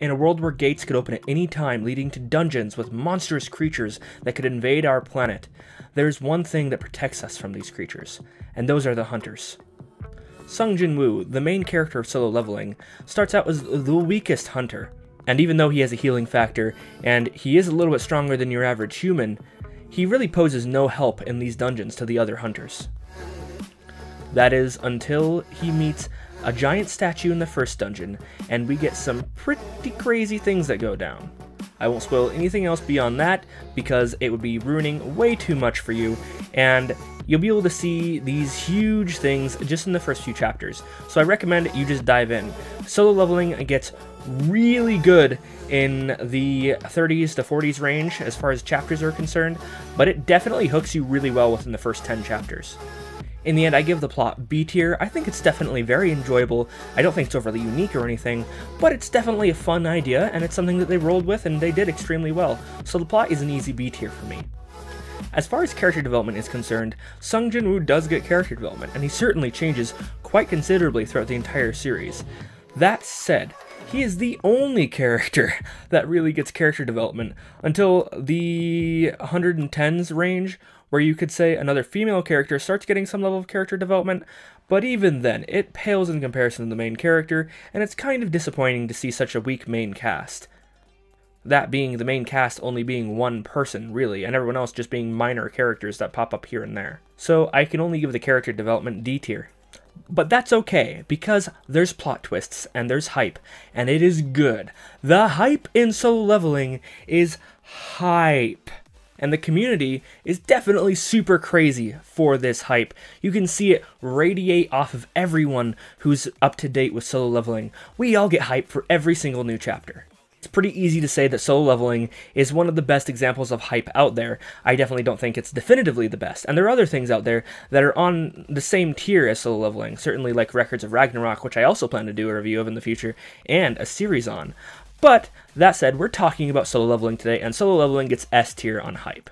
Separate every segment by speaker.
Speaker 1: In a world where gates could open at any time, leading to dungeons with monstrous creatures that could invade our planet, there's one thing that protects us from these creatures, and those are the hunters. Sung Jin-woo, the main character of Solo Leveling, starts out as the weakest hunter, and even though he has a healing factor, and he is a little bit stronger than your average human, he really poses no help in these dungeons to the other hunters. That is until he meets a giant statue in the first dungeon, and we get some pretty crazy things that go down. I won't spoil anything else beyond that, because it would be ruining way too much for you, and you'll be able to see these huge things just in the first few chapters, so I recommend you just dive in. Solo Leveling gets really good in the 30s to 40s range as far as chapters are concerned, but it definitely hooks you really well within the first 10 chapters. In the end, I give the plot B tier. I think it's definitely very enjoyable. I don't think it's overly unique or anything, but it's definitely a fun idea, and it's something that they rolled with and they did extremely well, so the plot is an easy B tier for me. As far as character development is concerned, Sung Jin-woo does get character development, and he certainly changes quite considerably throughout the entire series. That said, he is the only character that really gets character development until the 110s range, where you could say another female character starts getting some level of character development, but even then, it pales in comparison to the main character, and it's kind of disappointing to see such a weak main cast. That being the main cast only being one person, really, and everyone else just being minor characters that pop up here and there. So I can only give the character development D tier. But that's okay, because there's plot twists, and there's hype, and it is good. The hype in Solo Leveling is hype. And the community is definitely super crazy for this hype. You can see it radiate off of everyone who's up to date with Solo Leveling. We all get hype for every single new chapter. It's pretty easy to say that Solo Leveling is one of the best examples of hype out there. I definitely don't think it's definitively the best, and there are other things out there that are on the same tier as Solo Leveling, certainly like Records of Ragnarok, which I also plan to do a review of in the future, and a series on. But, that said, we're talking about Solo Leveling today, and Solo Leveling gets S tier on hype.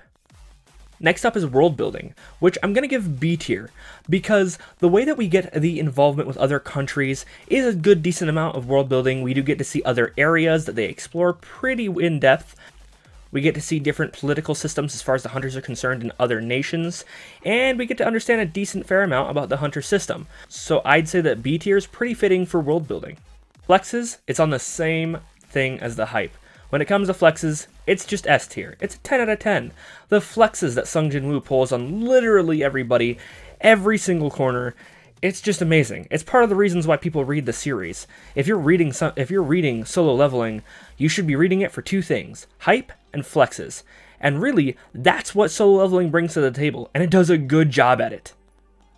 Speaker 1: Next up is Worldbuilding, which I'm going to give B tier, because the way that we get the involvement with other countries is a good decent amount of worldbuilding. We do get to see other areas that they explore pretty in depth. We get to see different political systems as far as the hunters are concerned in other nations, and we get to understand a decent fair amount about the hunter system. So I'd say that B tier is pretty fitting for worldbuilding. Flexes, it's on the same thing as the hype. When it comes to flexes, it's just S tier. It's a 10 out of 10. The flexes that Sung Jin-woo pulls on literally everybody, every single corner, it's just amazing. It's part of the reasons why people read the series. If you're reading Solo Leveling, you should be reading it for two things: hype and flexes. And really, that's what Solo Leveling brings to the table, and it does a good job at it.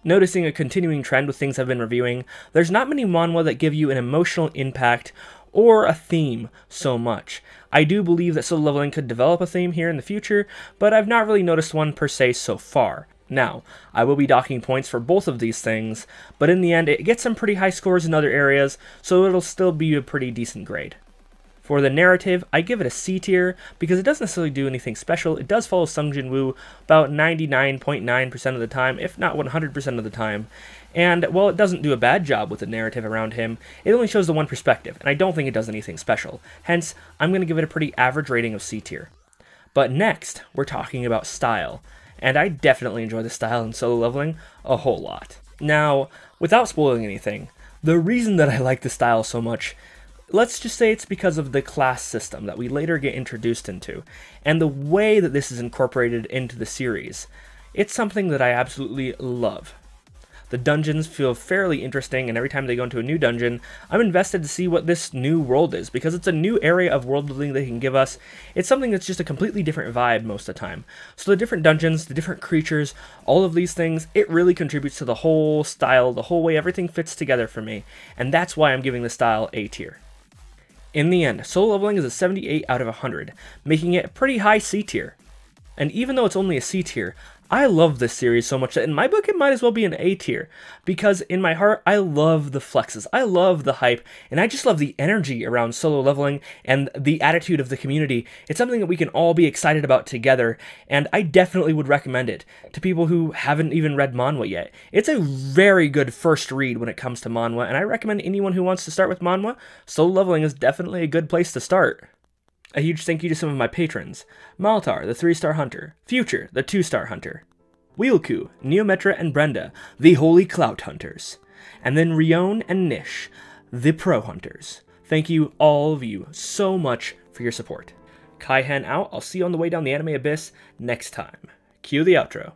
Speaker 1: Noticing a continuing trend with things I've been reviewing, there's not many manhwa that give you an emotional impact or a theme so much. I do believe that Solo Leveling could develop a theme here in the future, but I've not really noticed one per se so far. Now, I will be docking points for both of these things, but in the end it gets some pretty high scores in other areas, so it'll still be a pretty decent grade. For the narrative, I give it a C tier, because it doesn't necessarily do anything special. It does follow Sung Jin-woo about 99.9% of the time, if not 100% of the time. And while it doesn't do a bad job with the narrative around him, it only shows the one perspective, and I don't think it does anything special. Hence, I'm going to give it a pretty average rating of C tier. But next, we're talking about style, and I definitely enjoy the style in Solo Leveling a whole lot. Now, without spoiling anything, the reason that I like the style so much, let's just say it's because of the class system that we later get introduced into, and the way that this is incorporated into the series. It's something that I absolutely love. The dungeons feel fairly interesting, and every time they go into a new dungeon, I'm invested to see what this new world is, because it's a new area of world building they can give us. It's something that's just a completely different vibe most of the time. So the different dungeons, the different creatures, all of these things, it really contributes to the whole style, the whole way everything fits together for me, and that's why I'm giving the style A tier. In the end, Solo Leveling is a 78 out of 100, making it a pretty high C tier. And even though it's only a C tier, I love this series so much that in my book it might as well be an A tier, because in my heart I love the flexes, I love the hype, and I just love the energy around solo leveling and the attitude of the community. It's something that we can all be excited about together, and I definitely would recommend it to people who haven't even read manhwa yet. It's a very good first read when it comes to manhwa, and I recommend anyone who wants to start with manhwa, solo leveling is definitely a good place to start. A huge thank you to some of my patrons: Maltar, the 3-star hunter; Future, the 2-star hunter; Wheelku, Neometra, and Brenda, the Holy Clout Hunters; and then Rion and Nish, the Pro Hunters. Thank you, all of you, so much for your support. Kai-Hen out. I'll see you on the way down the anime abyss next time. Cue the outro.